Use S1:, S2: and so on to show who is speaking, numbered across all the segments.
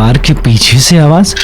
S1: Car के पीछे से आवाज।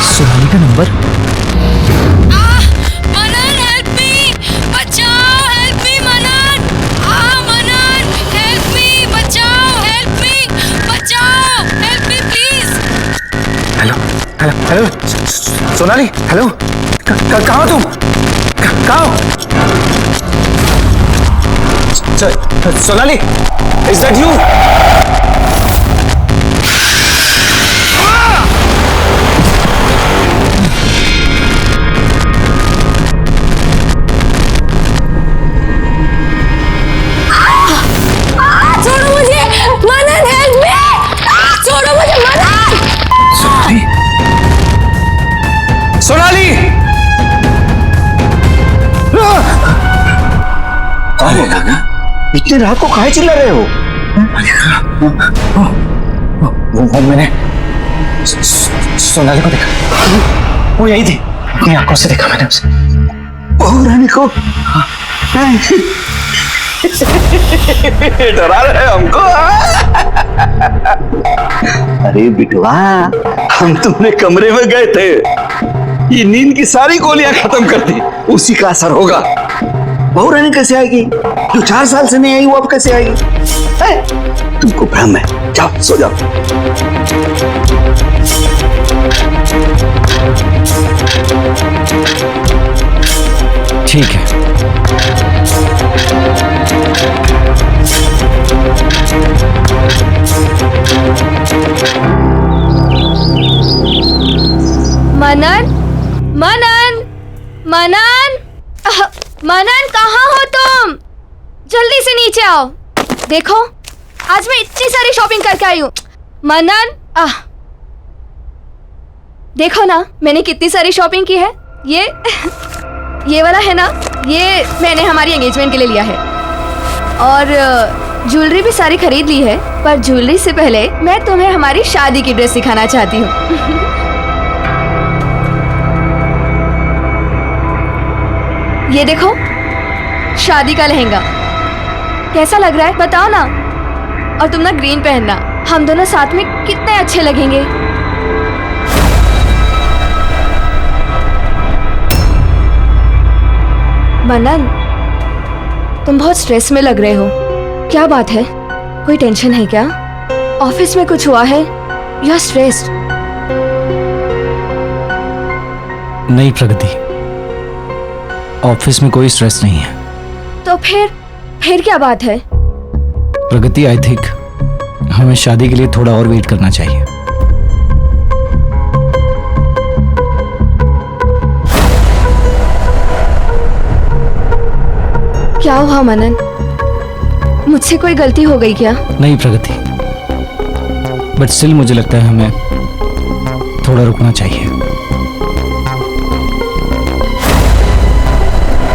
S1: सोनाली का नंबर।
S2: मनन हेल्प मी, बचाओ, हेल्प मी मनन। मनन हेल्प मी, बचाओ, हेल्प मी, बचाओ, help me please.
S3: Hello hello hello Sonali, hello कहाँ हो तुम? कहाँ हो? Sonali, is that you?
S2: छोड़ो मुझे, मनन हेल्प मी, छोड़ो मुझे मनन।
S3: सोनाली, सोनाली, कौन है गाना? इतनी रात को काहे चिल्ला रहे हो? वो मैंने सोनाली को देखा, वो यही थी, अपनी आंखों से देखा मैंने उसे। बहू रानी को डरा रहे हमको। अरे बिटवा, हम तुम्हारे कमरे में गए थे, ये नींद की सारी गोलियां खत्म कर दी, उसी का असर होगा। बहू रानी कैसे आएगी? जो 4 साल से नहीं आई वो अब कैसे आएगी? तुमको भ्रम है, जाओ सो जाओ।
S1: ठीक है।
S2: मनन, मनन, मनन, मनन कहाँ हो तुम? जल्दी से नीचे आओ। देखो, आज मैं इतनी सारी शॉपिंग करके आई हूँ। मनन, देखो ना मैंने कितनी सारी शॉपिंग की है। ये वाला है ना, ये मैंने हमारी एंगेजमेंट के लिए लिया है। और ज्वेलरी भी सारी खरीद ली है, पर ज्वेलरी से पहले मैं तुम्हें हमारी शादी की ड्रेस दिखाना चाहती हूँ। ये देखो, शादी का लहंगा कैसा लग रहा है बताओ ना। और तुम ना ग्रीन पहनना, हम दोनों साथ में कितने अच्छे लगेंगे। मनन, तुम बहुत स्ट्रेस में लग रहे हो, क्या बात है? कोई टेंशन है क्या? ऑफिस में कुछ हुआ है? You are stressed?
S1: नहीं प्रगति, ऑफिस में कोई स्ट्रेस नहीं है।
S2: तो फिर क्या बात है?
S1: प्रगति, आई थिंक हमें शादी के लिए थोड़ा और वेट करना चाहिए।
S2: क्या हुआ मनन? मुझसे कोई गलती हो गई क्या?
S1: नहीं प्रगति, बट स्टिल मुझे लगता है हमें थोड़ा रुकना चाहिए।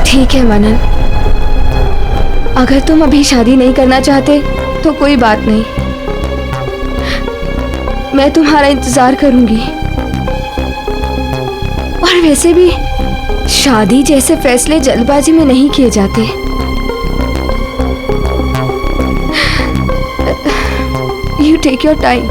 S2: ठीक है मनन, अगर तुम अभी शादी नहीं करना चाहते तो कोई बात नहीं, मैं तुम्हारा इंतजार करूंगी। और वैसे भी शादी जैसे फैसले जल्दबाजी में नहीं किए जाते। You take your time.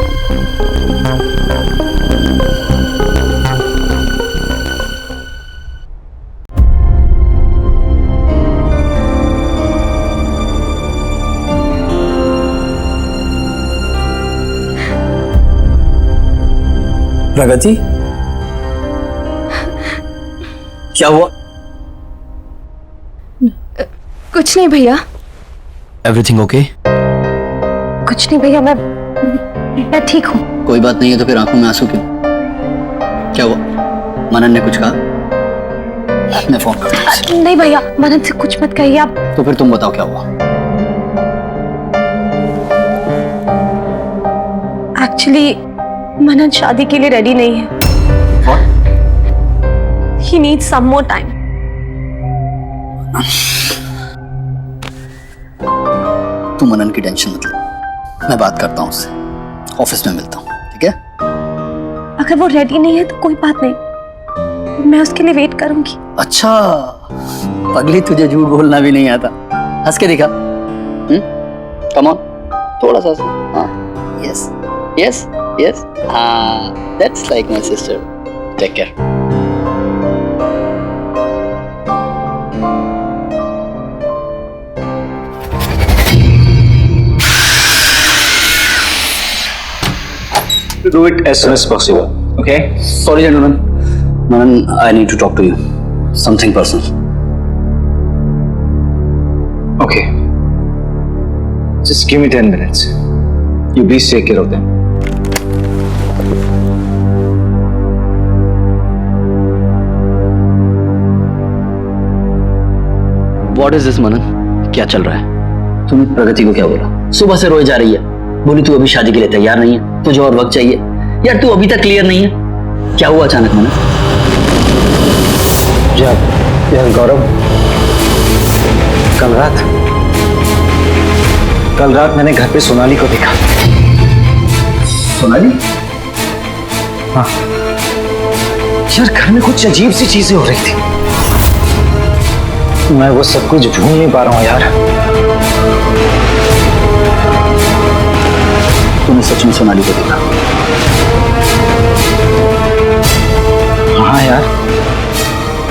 S4: प्रगति, क्या हुआ?
S2: कुछ नहीं भैया,
S4: एवरीथिंग ओके?
S2: कुछ नहीं भैया, मैं ठीक हूँ।
S4: कोई बात नहीं है तो फिर आंखों में आंसू क्यों? क्या हुआ? मनन ने कुछ कहा? मैं फोन करता हूँ।
S2: नहीं भैया, मनन से कुछ मत कहिए आप।
S4: तो फिर तुम बताओ क्या हुआ?
S5: एक्चुअली मनन शादी के लिए रेडी नहीं है।
S4: What?
S5: He needs some more time.
S4: तू मनन की टेंशन मत ले, मैं बात करता हूँ उससे, ऑफिस में मिलता हूँ, ठीक है?
S5: अगर वो रेडी नहीं है तो कोई बात नहीं, मैं उसके लिए वेट करूंगी।
S4: अच्छा, पगली तुझे झूठ बोलना भी नहीं आता, हंस के दिखा। कम ऑन, थोड़ा सा। हाँ, यस यस यस, हाँ, that's like my sister. Take care.
S3: To do it as soon as possible. Okay?
S4: Sorry, gentlemen. Manan, I need to talk to you. Something personal.
S3: Okay. Just give me 10 minutes. You please take care of them.
S4: What is this, Manan? क्या चल रहा है? तूने प्रगति को क्या बोला? सुबह से रोए जा रही है, बोली तू अभी शादी के लिए तैयार नहीं है, तुझे और वक्त चाहिए। यार तू अभी तक क्लियर नहीं है, क्या हुआ अचानक? मनन,
S3: यार गौरव, कल रात मैंने घर पे सोनाली को देखा।
S4: सोनाली?
S3: हाँ यार, घर में कुछ अजीब सी चीजें हो रही थी, मैं वो सब कुछ भूल नहीं पा रहा हूँ यार।
S4: तूने सच में सोनाली को देखा?
S3: हाँ यार,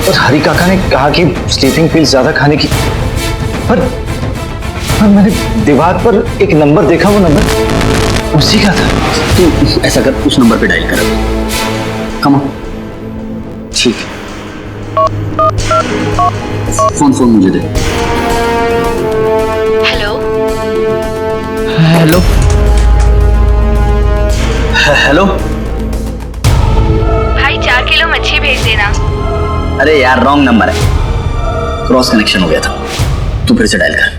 S3: और हरी काका ने कहा कि स्लीपिंग पिल्स ज्यादा खाने की, पर मैंने दीवार पर एक नंबर देखा, वो नंबर उसी का था।
S4: तू ऐसा कर, उस नंबर पे डायल कर। Come on.
S3: ठीक।
S4: फोन मुझे दे।
S2: हेलो
S1: हेलो
S4: हेलो
S2: भाई, 4 किलो मच्छी भेज देना।
S4: अरे यार, रॉन्ग नंबर है, क्रॉस कनेक्शन हो गया था। तू फिर से डायल कर।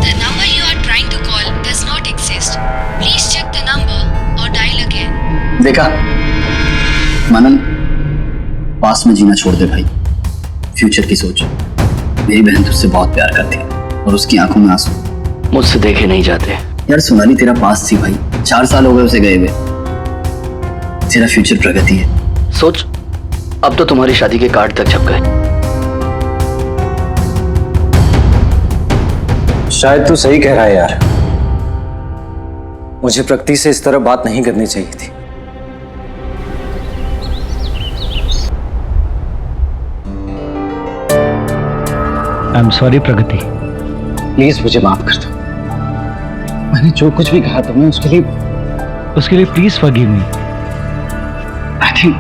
S6: The number you are trying to call does not exist. Please check the number or dial again.
S4: देखा मनन, पास में जीना छोड़ दे भाई, फ्यूचर की सोच। मेरी बहन तुझसे बहुत प्यार करती है और उसकी आंखों में आंसू मुझसे देखे नहीं जाते। यार सोनाली तेरा पास थी भाई, 4 साल हो गए उसे गए हुए। तेरा फ्यूचर प्रगति है। सोच, अब तो तुम्हारी शादी के कार्ड तक छप गए।
S3: शायद तू सही कह रहा है यार, मुझे प्रगति से इस तरह बात नहीं करनी चाहिए थी।
S1: I am sorry Pragati.
S3: Please मुझे माफ कर दो, मैंने जो कुछ भी कहा तुम्हें उसके लिए
S1: please forgive me.
S3: I think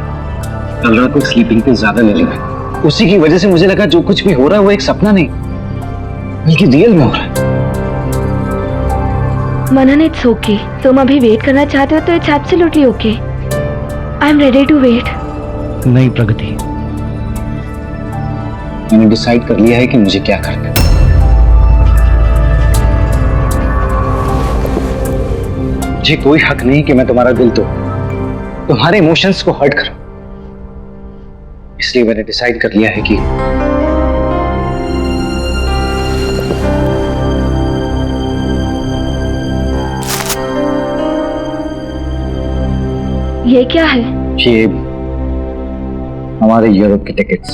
S3: कल रात को स्लीपिंग पे ज्यादा ले लिया, उसी की वजह से मुझे लगा जो कुछ भी हो रहा है वो एक सपना नहीं बल्कि रियल में हो रहा है।
S2: Manan, it's okay. तुम अभी वेट करना चाहते हो तो it's absolutely okay. I am ready to wait.
S1: नहीं प्रगति,
S3: मैंने डिसाइड कर लिया है कि मुझे क्या करना है। मुझे कोई हक नहीं कि मैं तुम्हारा दिल तुम्हारे इमोशंस को हर्ट करूं, इसलिए मैंने डिसाइड कर लिया है कि
S2: ये क्या है?
S3: ये हमारे यूरोप की टिकट्स।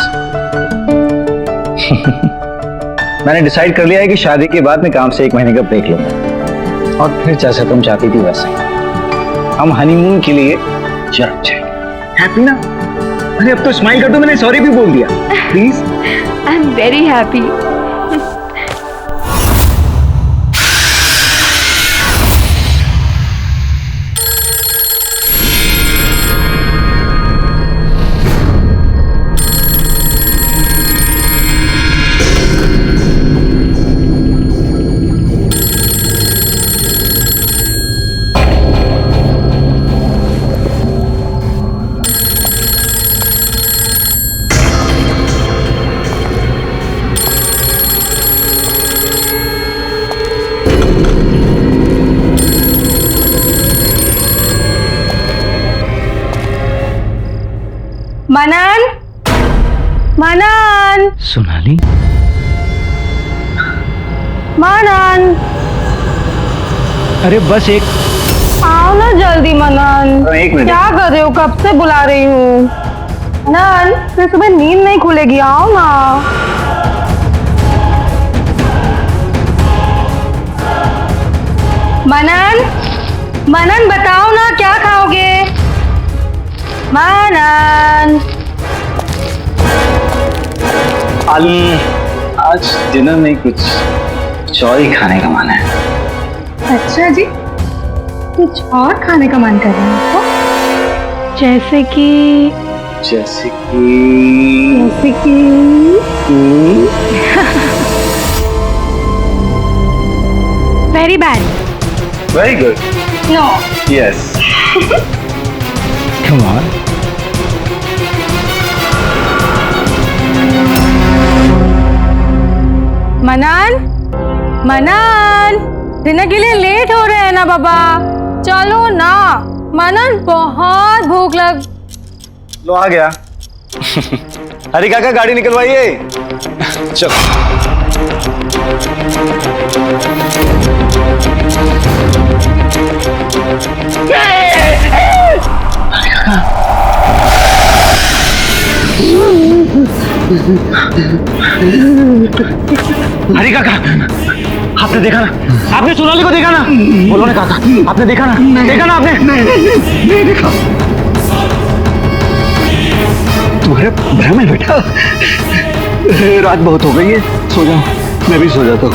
S3: मैंने डिसाइड कर लिया है कि शादी के बाद मैं काम से 1 महीने का ब्रेक लूंगा और फिर जैसा तुम चाहती थी वैसे हम हनीमून के लिए यूरोप जाएंगे। हैप्पी ना? अरे अब तो स्माइल कर दो, मैंने सॉरी भी बोल दिया। Please.
S2: I am very happy.
S5: Manan, Manan,
S1: Sonali,
S5: Manan,
S1: अरे बस एक
S5: आओ ना जल्दी मनन।
S3: एक मिनट।
S5: क्या कर रहे हो? कब से बुला रही हूँ। मनन, फिर सुबह नींद नहीं खुलेगी, आओ ना। मनन, मनन बताओ ना क्या खाओगे? मनन,
S4: आज डिनर में कुछ चौरी खाने का मन है।
S5: अच्छा जी, कुछ और खाने का मन कर रहा है आपको? जैसे कि very bad.
S3: Very good.
S5: No.
S3: Yes.
S1: Come on.
S5: Manan, Manan, dinner के लिए लेट हो रहे हैं ना बाबा, चलो ना। मनन, बहुत भूख लग।
S3: लो आ गया। अरे काका गाड़ी निकलवाइए। चलो।
S4: हरी काका, आपने देखा ना? आपने सोनाली को देखा ना? बोलो ना काका, आपने देखा ना? देखा ना आपने?
S3: नहीं देखा। तुम्हारे भ्रम है बेटा। रात बहुत हो गई है, सो जाओ। मैं भी सो जाता हूँ।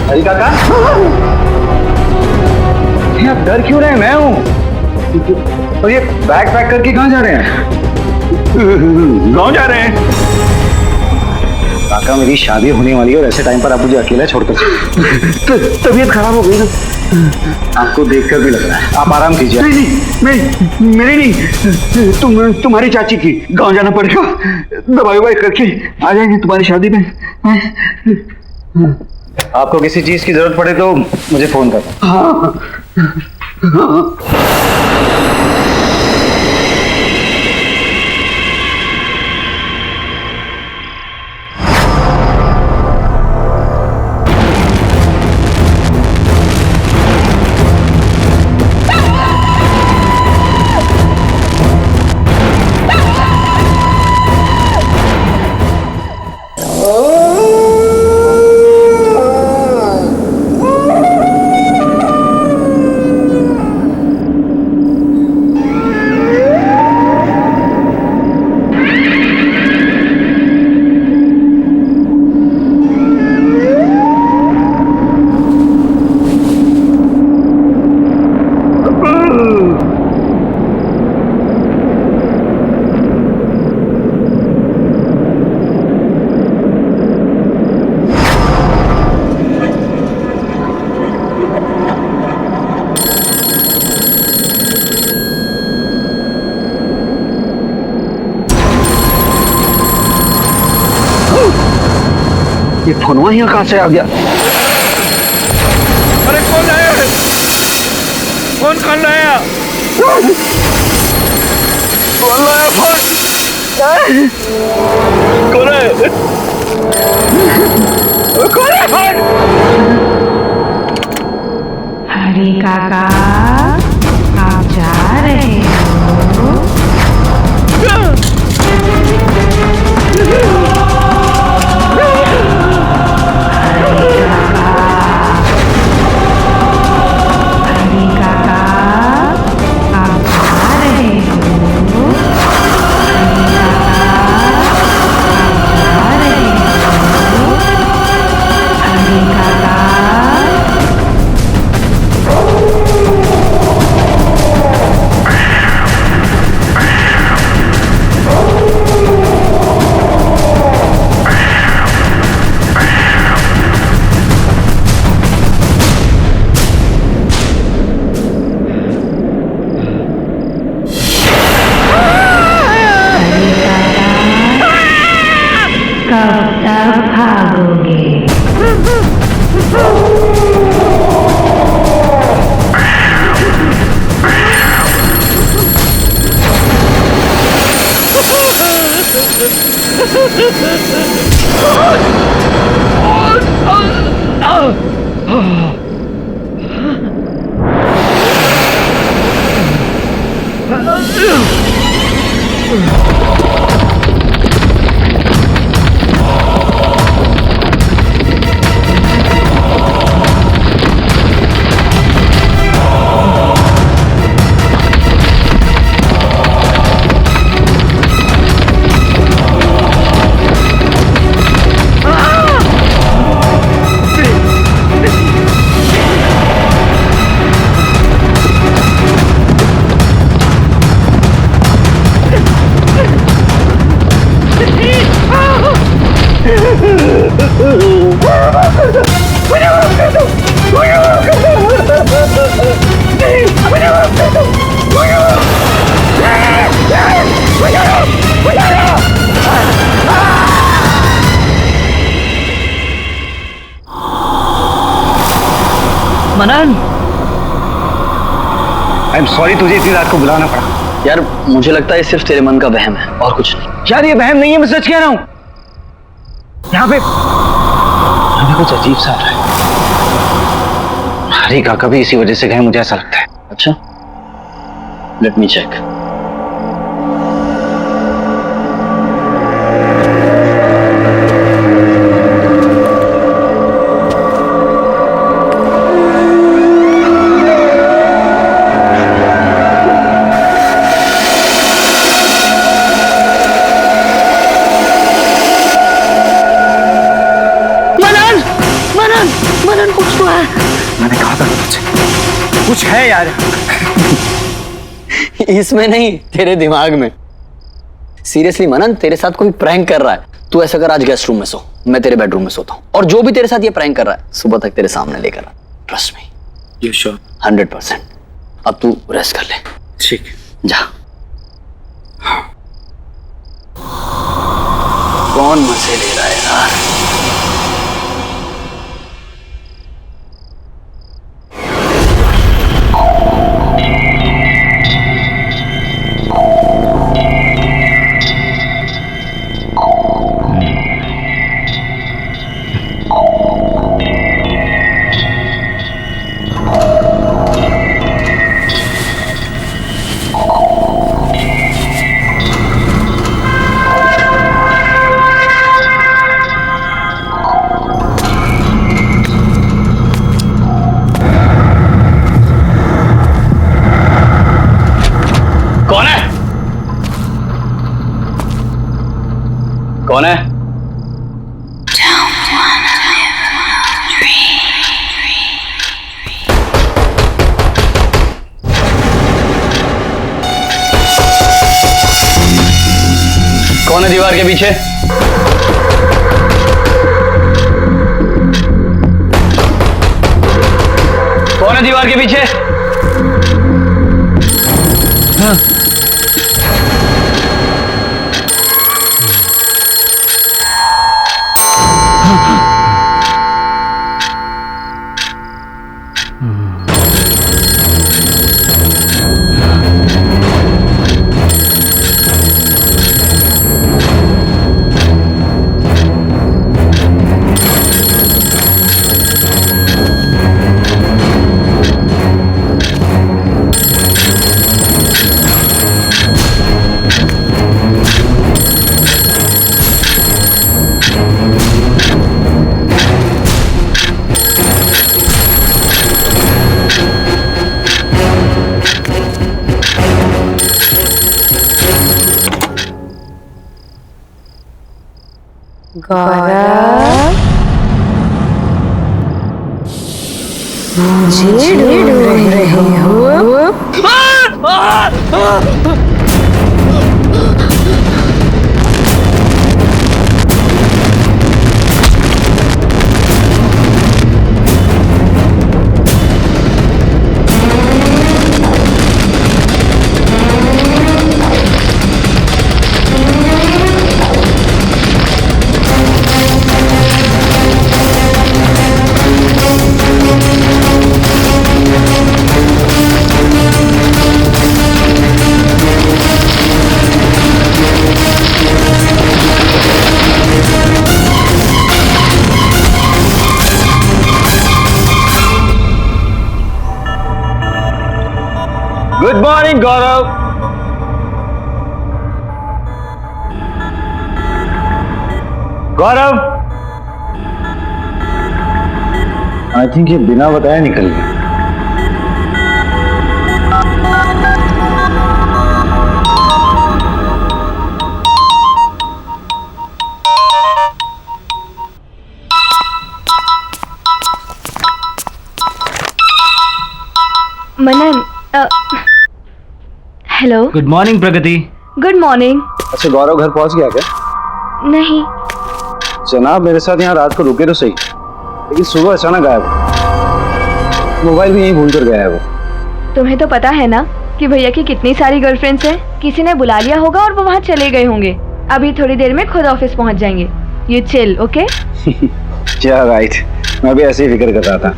S4: हरी काका, आप डर क्यों रहे हैं? मैं हूँ। और ये बैग पैक करके कहाँ जा रहे हैं?
S3: गाँव जा रहे हैं।
S4: काका, मेरी शादी होने वाली है और ऐसे टाइम पर आप मुझे अकेला छोड़कर
S3: तबीयत खराब हो गई ना।
S4: आपको देखकर भी लग रहा है। आप आराम कीजिए।
S3: नहीं, मेरी नहीं, तुम्हारी चाची की। गाँव जाना पड़ेगा। दवाई ववाई करके आ जाएंगे तुम्हारी शादी में।
S4: आपको किसी चीज की जरूरत पड़े तो मुझे फोन करना।
S3: हाँ। ये फोनवा यहाँ कहाँ से आ गया?
S7: अरे कौन आया है? कौन लाया?
S3: कौन लाया फोन?
S7: कौन है?
S3: कौन है फोन?
S5: हनी काका, आप जा रहे हो? हनी काका, आप जा रहे हो? हनी काका, आप जा रहे हो? हनी काका। कब तक भागोगे?
S4: मनन,
S3: आई एम सॉरी तुझे इतनी रात को बुलाना पड़ा।
S4: यार मुझे लगता है ये सिर्फ तेरे मन का वहम है और कुछ नहीं।
S3: यार ये वहम नहीं है, मैं सच कह रहा हूँ। यहाँ पे कुछ अजीब सा है। हरी काका भी इसी वजह से गए, मुझे ऐसा लगता है।
S4: अच्छा, लेट मी चेक। मनन कुछ तो है।
S3: मैंने कहा था कुछ है यार।
S4: इसमें नहीं, तेरे दिमाग में। सीरियसली मनन, तेरे साथ कोई प्रैंक कर रहा है। तू ऐसा कर, आज गेस्ट रूम में सो, मैं तेरे बेडरूम में सोता हूँ, और जो भी तेरे साथ ये प्रैंक कर रहा है सुबह तक तेरे सामने लेकर आ। Trust me.
S3: You sure?
S4: 100%। अब तू रेस्ट कर ले।
S3: ठीक,
S4: जा। कौन मजे ले रहा है यार? कौन है? कौन है दीवार के पीछे? कौन है दीवार के पीछे? हाँ।
S5: गौरव, मुझे ढूंढ रहे हो?
S3: Good morning Gaurav. Gaurav, I think ये बिना बताए निकल गया।
S2: Manan, hello.
S1: Good morning Pragati.
S2: Good morning.
S3: अच्छा गौरव घर पहुंच गया क्या?
S2: नहीं।
S3: जनाब मेरे साथ यहाँ रात को रुके तो सही, लेकिन सुबह अचानक गायब। मोबाइल भी यहीं भूल कर गया है वो।
S2: तुम्हें तो पता है ना कि भैया की कितनी सारी गर्लफ्रेंड्स हैं। किसी ने बुला लिया होगा और वो वहाँ चले गए होंगे। अभी थोड़ी देर में खुद ऑफिस पहुँच जाएंगे। You chill, okay?
S3: क्या राइट, मैं भी ऐसे ही फिक्र कर रहा था।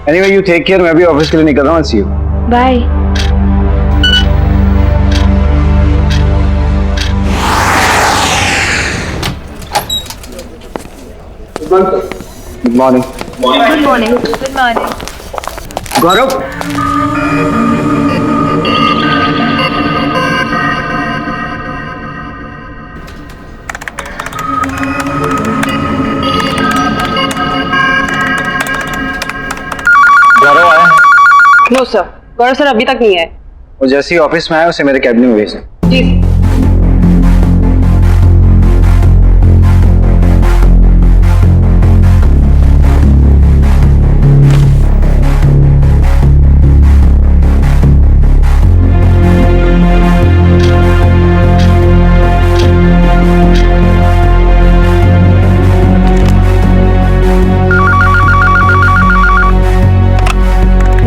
S3: एनीवे यू टेक केयर, मैं भी ऑफिस के लिए निकल रहा हूँ। See you.
S2: Bye.
S3: Good morning.
S2: Good morning. Good morning.
S3: Gaurav, Gaurav आया?
S5: नो सर, गौरव सर अभी तक नहीं आए।
S3: वो जैसे ही ऑफिस में आया उसे मेरे कैबिन में भेज दें।
S5: जी।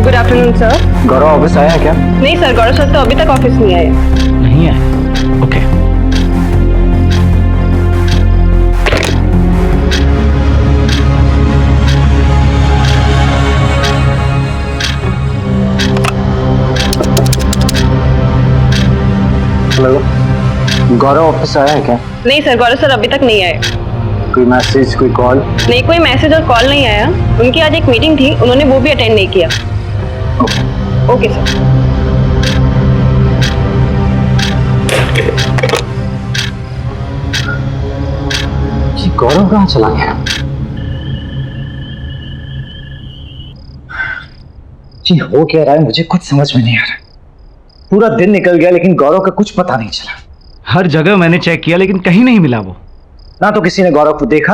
S5: Good afternoon sir.
S3: Gaurav office आया है क्या?
S5: नहीं सर, गौरव सर तो अभी तक ऑफिस नहीं आए।
S1: नहीं है? ओके।
S3: हेलो, गौरव ऑफिस आया है क्या?
S5: नहीं सर, गौरव सर अभी तक नहीं आए।
S3: कोई मैसेज, कोई कॉल?
S5: नहीं, कोई मैसेज और कॉल नहीं आया। उनकी आज एक मीटिंग थी, उन्होंने वो भी अटेंड नहीं किया। Okay sir.
S3: ये गौरव कहाँ चला गया? जी हो क्या रहा है मुझे कुछ समझ में नहीं आ रहा। पूरा दिन निकल गया लेकिन गौरव का कुछ पता नहीं चला।
S1: हर जगह मैंने चेक किया लेकिन कहीं नहीं मिला वो।
S3: ना तो किसी ने गौरव को देखा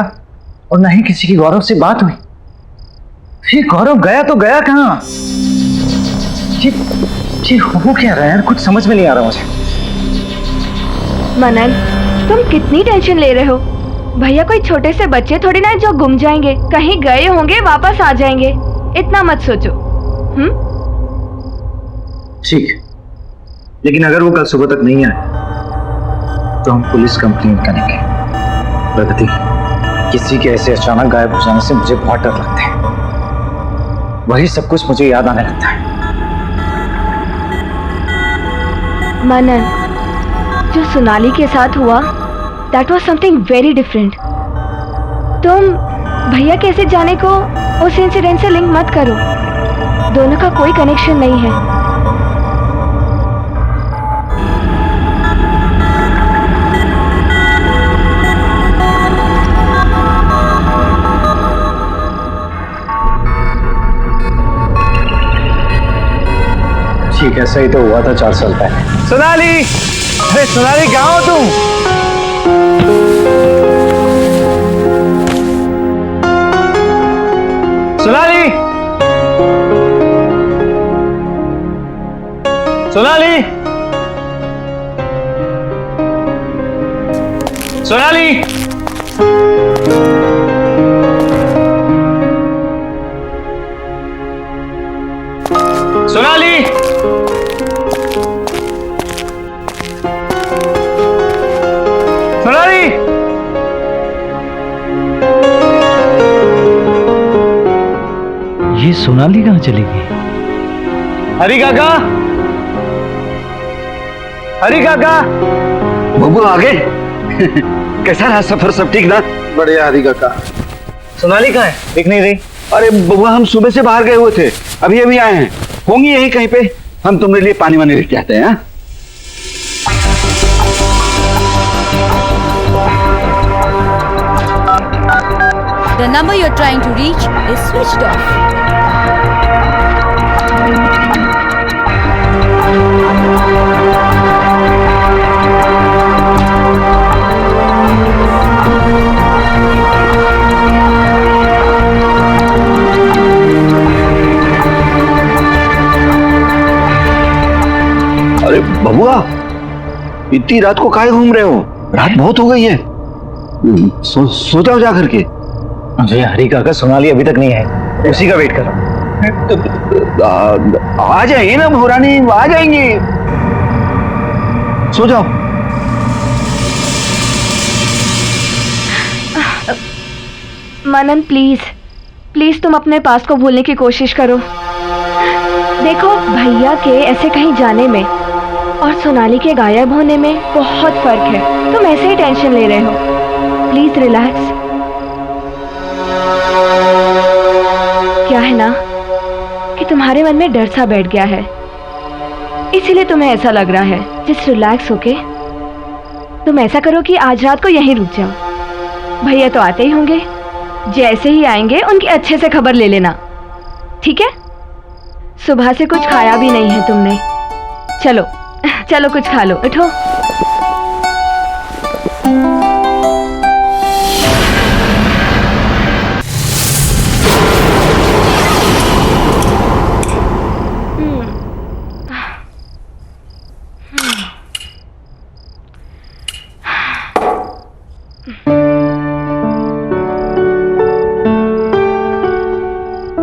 S3: और ना ही किसी की गौरव से बात हुई। ये गौरव गया तो गया कहाँ? ये हो क्या रहा है यार, कुछ समझ में नहीं आ रहा मुझे।
S2: मनन, तुम कितनी टेंशन ले रहे हो? भैया कोई छोटे से बच्चे थोड़ी ना है जो गुम जाएंगे। कहीं गए होंगे, वापस आ जाएंगे। इतना मत सोचो।
S3: ठीक, लेकिन अगर वो कल सुबह तक नहीं आए तो हम पुलिस कंप्लेंट करेंगे। प्रगति, किसी के ऐसे अचानक गायब हो जाने से मुझे बहुत डर लगता है। वही सब कुछ मुझे याद आने लगता है।
S2: मनन, जो सोनाली के साथ हुआ, that was something very different. तुम भैया कैसे जाने को उस इंसिडेंट से लिंक मत करो। दोनों का कोई कनेक्शन नहीं है।
S3: ठीक है, सही तो हुआ था 4 साल पहले। सोनाली, अरे सोनाली कहाँ हो तुम?
S1: सोनाली, सोनाली, सोनाली, सोनाली, सोनाली, ये सोनाली कहाँ चली गई? हरी काका, हरी काका,
S3: बबू आ गए। कैसा रहा सफर, सब ठीक ना?
S8: बढ़िया हरी काका।
S1: सोनाली कहाँ है? दिख नहीं रही।
S3: अरे बबुआ हम सुबह से बाहर गए हुए थे, अभी अभी आए हैं। होंगी यहीं कहीं पे, हम तुम्हारे लिए पानी वानी लेके आते हैं। हाँ?
S9: The number you're trying to reach is switched off.
S3: अरे बबुआ, इतनी रात को काहे घूम रहे हो? रात बहुत हो गई है। सो जाओ जा करके।
S1: अरे हरी काका, सोनाली अभी तक नहीं है, उसी का वेट कर रहा हूँ।
S3: आ जाएंगे ना भोरानी, आ जाएंगे। सो जाओ।
S2: मनन प्लीज प्लीज तुम अपने पास को भूलने की कोशिश करो। देखो भैया के ऐसे कहीं जाने में और सोनाली के गायब होने में बहुत फर्क है। तुम ऐसे ही टेंशन ले रहे हो। Please relax. क्या है ना कि तुम्हारे मन में डर सा बैठ गया है, इसीलिए तुम्हें ऐसा लग रहा है। जस्ट रिलैक्स होके तुम ऐसा करो कि आज रात को यहीं रुक जाओ। भैया तो आते ही होंगे, जैसे ही आएंगे उनकी अच्छे से खबर ले लेना, ठीक है? सुबह से कुछ खाया भी नहीं है तुमने। चलो चलो कुछ खा लो, उठो।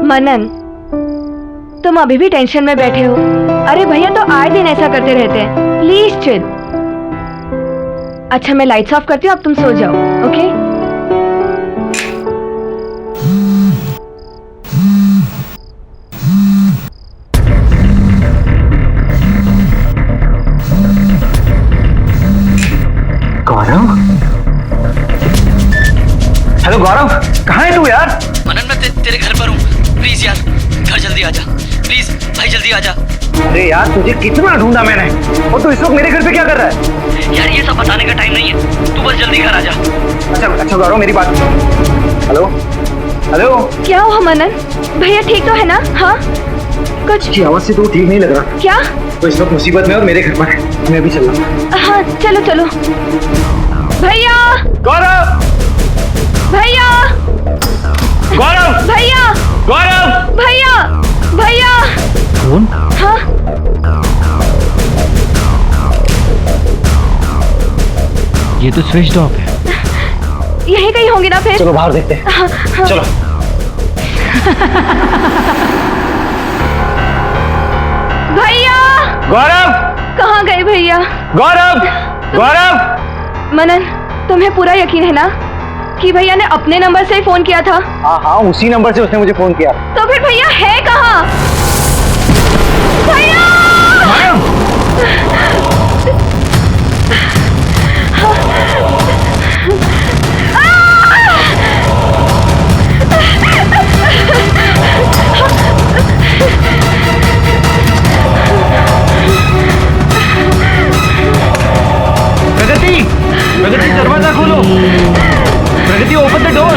S2: मनन, तुम अभी भी टेंशन में बैठे हो। अरे भैया तो आए दिन ऐसा करते रहते हैं। Please chill. अच्छा मैं लाइट्स ऑफ करती हूँ, अब तुम सो जाओ, ओके?
S1: गौरव, हेलो गौरव, कहाँ है तू यार?
S4: मनन मैं तेरे घर पर हूँ। प्लीज यार घर जल्दी आजा, प्लीज भाई जल्दी आजा।
S1: अरे यार तुझे कितना ढूंढा मैंने, और तू इस वक्त मेरे घर पे क्या कर रहा है?
S4: यार ये सब बताने का टाइम नहीं है, तू बस जल्दी घर आजा।
S1: अच्छा गौरव मेरी बात। हेलो हेलो,
S2: क्या हुआ मनन? भैया ठीक तो है ना? हाँ कुछ
S1: की आवाज से तो ठीक नहीं लग रहा।
S2: क्या?
S1: तो इस वक्त मुसीबत में और मेरे घर पर है, मैं अभी चल रहा हूँ।
S2: हाँ चलो चलो। भैया,
S1: गौरव,
S2: भैया,
S1: गौरव,
S2: भैया,
S1: गौरव,
S2: भैया, भैया।
S1: कौन?
S2: हाँ
S1: ये तो स्विच ऑफ है।
S2: यहीं कहीं होंगे ना फिर।
S1: चलो बाहर देखते हैं।
S2: हाँ, हाँ।
S1: चलो।
S2: भैया,
S1: गौरव,
S2: कहाँ गए भैया?
S1: गौरव, गौरव।
S2: मनन, तुम्हें पूरा यकीन है ना कि भैया ने अपने नंबर से ही फोन किया था?
S1: हाँ उसी नंबर से उसने मुझे फोन किया।
S2: तो फिर भैया है कहाँ? भैया!
S1: प्रगति, प्रगति दरवाजा खोलो। प्रगति ओपन द डोर।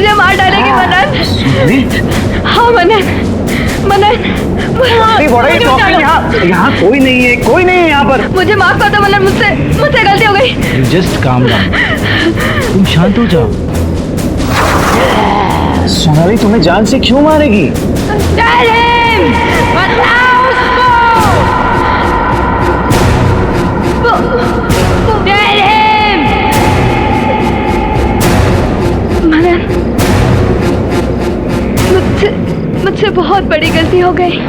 S2: मुझे मार डालेगी मनन। हाँ मनन,
S3: यहाँ कोई नहीं है, कोई नहीं है यहाँ पर।
S2: मुझे माफ कर दो मनन, मुझसे गलती हो गई।
S1: जस्ट काम डाउन, तुम शांत हो जाओ।
S3: सोनाली तुम्हें जान से क्यों मारेगी?
S2: मनन, मुझसे बहुत बड़ी गलती हो गई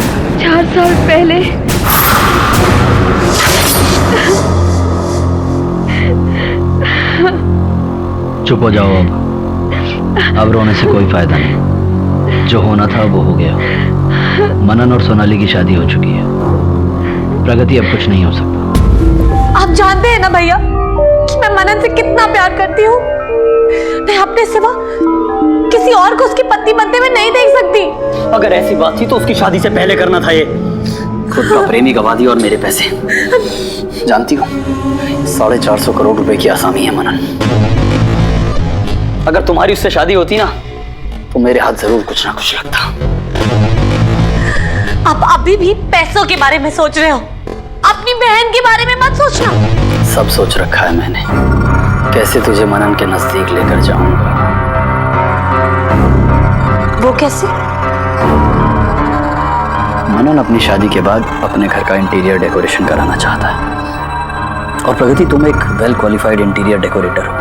S2: 4 साल पहले।
S4: चुप हो जाओ अब रोने से कोई फायदा नहीं। जो होना था वो हो गया। मनन और सोनाली की शादी हो चुकी है। प्रगति अब कुछ नहीं हो सकता।
S5: आप जानते हैं ना भैया कि मैं मनन से कितना प्यार करती हूँ। मैं अपने सिवा किसी और को उसकी पत्नी बनते हुए नहीं देख सकती।
S4: अगर ऐसी बात थी तो उसकी शादी से पहले करना था। ये खुद का प्रेमी गवा दिया और मेरे पैसे। जानती हो 450 करोड़ रुपए की आसामी है मनन। अगर तुम्हारी उससे शादी होती ना तो मेरे हाथ जरूर कुछ ना कुछ लगता।
S5: आप अभी भी पैसों के बारे में सोच रहे हो, अपनी बहन के बारे में मत सोचना।
S4: सब सोच रखा है मैंने, कैसे तुझे मनन के नजदीक लेकर जाऊंगा।
S5: वो कैसे?
S4: मनन अपनी शादी के बाद अपने घर का इंटीरियर डेकोरेशन कराना चाहता है। और प्रगति तुम एक वेल क्वालिफाइड इंटीरियर डेकोरेटर हो।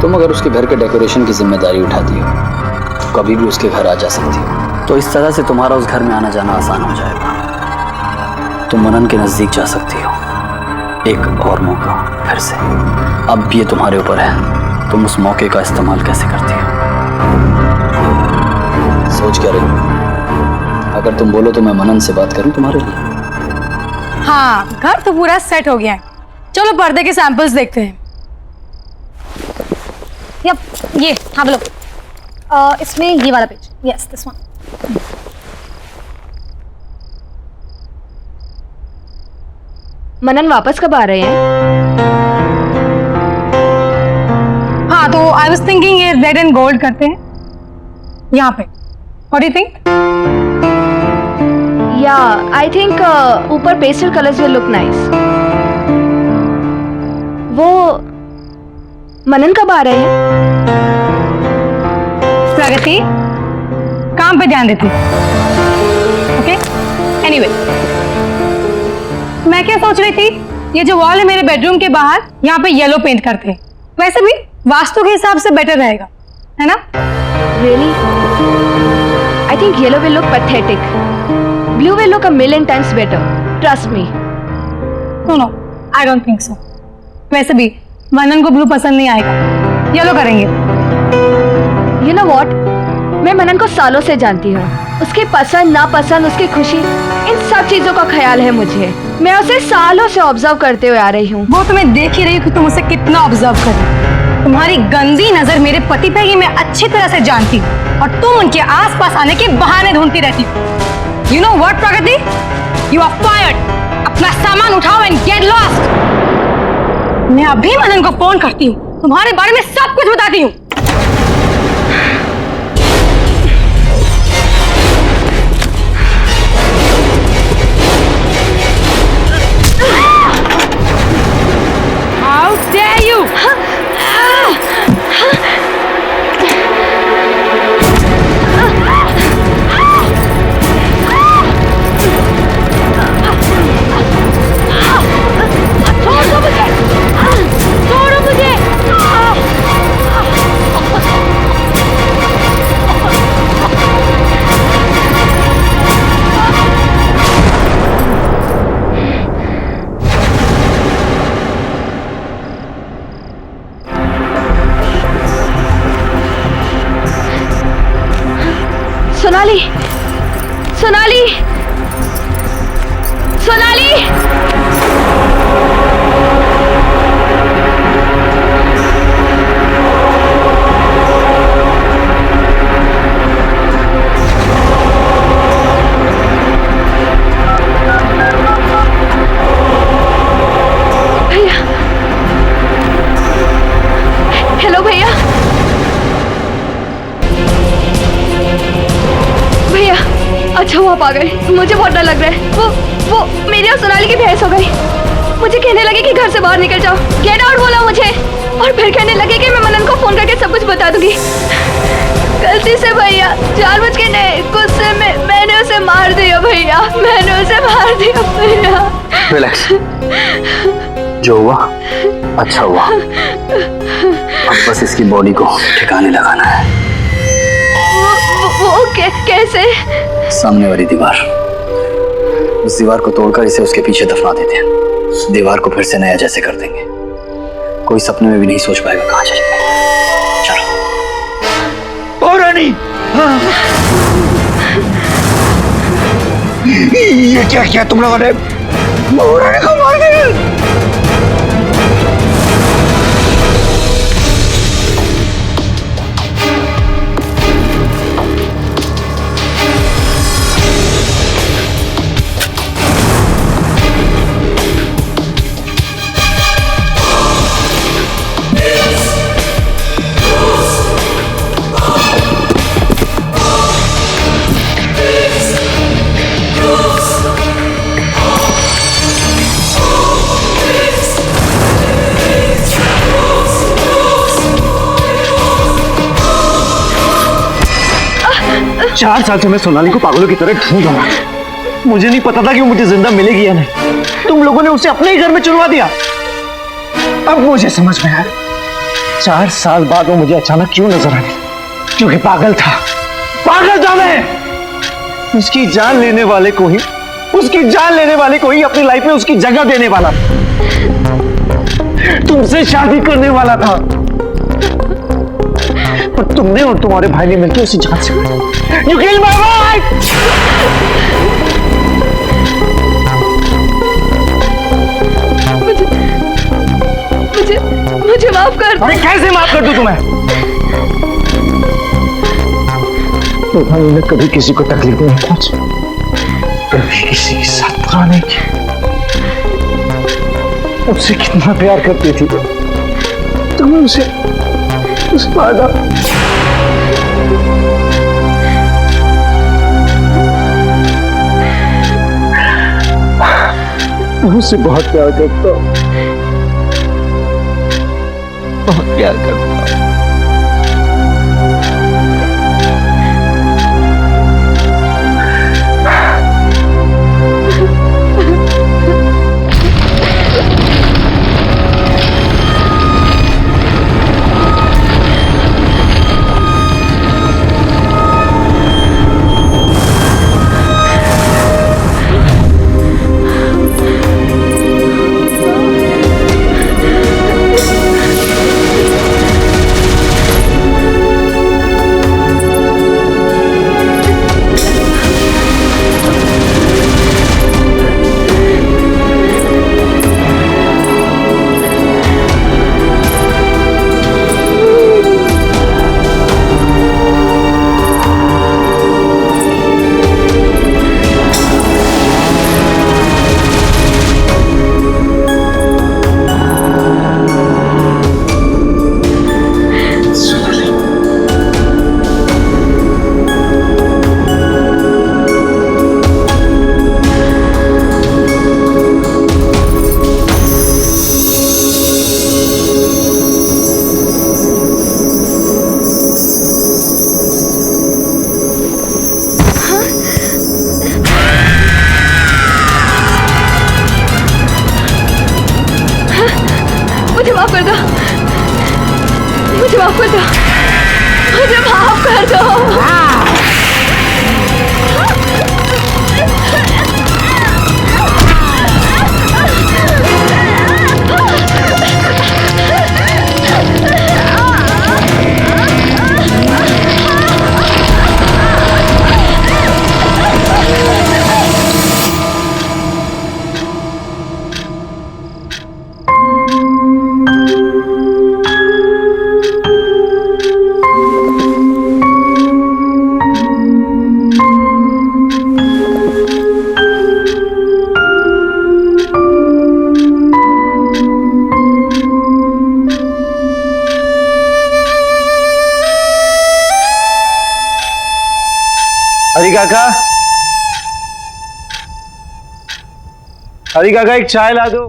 S4: तुम अगर उसके घर के डेकोरेशन की जिम्मेदारी उठाती हो तो कभी भी उसके घर आ जा सकती हो। तो इस तरह से तुम्हारा उस घर में आना जाना आसान हो जाएगा। तुम मनन के नजदीक जा सकती हो। एक और मौका फिर से। अब ये तुम्हारे ऊपर है, तुम उस मौके का इस्तेमाल कैसे करती हो। सोच क्या रही हो? अगर तुम बोलो तो मैं मनन से बात करूं तुम्हारे लिए।
S5: हाँ, घर तो पूरा सेट हो गया है। चलो पर्दे के सैंपल्स देखते हैं। ये हाँ बोलो। इसमें ये वाला पेज, यस दिस वन।
S2: मनन वापस कब आ रहे हैं?
S5: हाँ तो आई वाज थिंकिंग ये रेड एंड गोल्ड करते हैं यहाँ पे। What do you think?
S2: या आई थिंक ऊपर pastel colours will look nice. वो मनन कब आ रहे हैं?
S5: प्रगति काम पे ध्यान देती। ओके एनीवे, मैं क्या सोच रही थी, ये जो वॉल है मेरे बेडरूम के बाहर, यहाँ पे येलो पेंट करते हैं। वैसे भी वास्तु के हिसाब से बेटर रहेगा, है ना?
S2: Really? I think yellow will look pathetic. Blue will look a million times better. Trust me.
S5: No, I don't think so. वैसे भी मनन को ब्लू पसंद नहीं आएगा, येलो करेंगे।
S2: You know what? मैं मनन को सालों से जानती हूँ। उसकी पसंद नापसंद, उसकी खुशी, इन सब चीजों का ख्याल है मुझे। मैं उसे सालों से ऑब्जर्व करते हुए आ रही हूँ।
S5: वो तुम्हें देख ही रही हूँ कि तुम उसे कितना ऑब्जर्व कर रही हो। तुम्हारी गंदी नजर मेरे पति पे ही मैं अच्छी तरह से जानती हूँ और तुम उनके आसपास आने के बहाने ढूंढती रहती हो। You know what Pragati, you are fired. अपना सामान उठाओ एंड गेट लॉस्ट। मैं अभी मनन को फोन करती हूँ, तुम्हारे बारे में सब कुछ बताती हूँ। How dare you! छोड़ो मुझे!
S2: सोनाली, सोनाली, सोनाली! भैया, हेलो भैया। अच्छा वो आप आ गए, मुझे बहुत डर लग रहा है। वो मेरी और सोनाली की बहस हो गई। मुझे कहने लगे कि घर से बाहर निकल जाओ, गेट आउट बोला मुझे, और फिर कहने लगे कि मैं मनन को फोन करके सब कुछ बता दूंगी। गलती से भैया, जानबूझ के नहीं, गुस्से में मैंने उसे मार दिया भैया, मैंने उसे मार दिया भैया।
S4: रिलैक्स, जो हुआ अच्छा हुआ। अब बस इसकी बॉडी को ठिकाने लगाना है।
S2: वो कैसे?
S4: सामने वाली दीवार, उस दीवार को तोड़कर इसे उसके पीछे दफना देते हैं। दीवार को फिर से नया जैसे कर देंगे। कोई सपने में भी नहीं सोच पाएगा कहाँ चले गए। चलो।
S3: ओ रानी, हाँ। ये क्या किया तुम लोगों ने? ओ रानी को मार दिया।
S8: चार साल से मैं सोनाली को पागलों की तरह ढूंढ रहा हूं। मुझे नहीं पता था कि वो मुझे जिंदा मिलेगी या नहीं। तुम लोगों ने उसे अपने ही घर में चुनवा दिया। अब मुझे समझ में आया 4 साल बाद वो मुझे अचानक क्यों नजर आई, क्योंकि पागल था मैं। उसकी जान लेने वाले को ही अपनी लाइफ में उसकी जगह देने वाला, तुमसे शादी करने वाला था, पर तुमने और तुम्हारे भाई ने मिलकर उसी जान से You killed my wife!
S2: मुझे माफ कर दो।
S8: अरे कैसे माफ कर दूं तुम्हें? तुम्हारे कभी किसी को तकलीफ नहीं पहुंची, कभी किसी के साथ बुरा नहीं किया। उससे कितना प्यार करती थी तुम, उसे मारा। मैं उससे बहुत प्यार करता हूँ, बहुत प्यार करता हूँ।
S2: मुझे माफ कर दो।
S8: हरी काका, हरी काका एक चाय ला दो।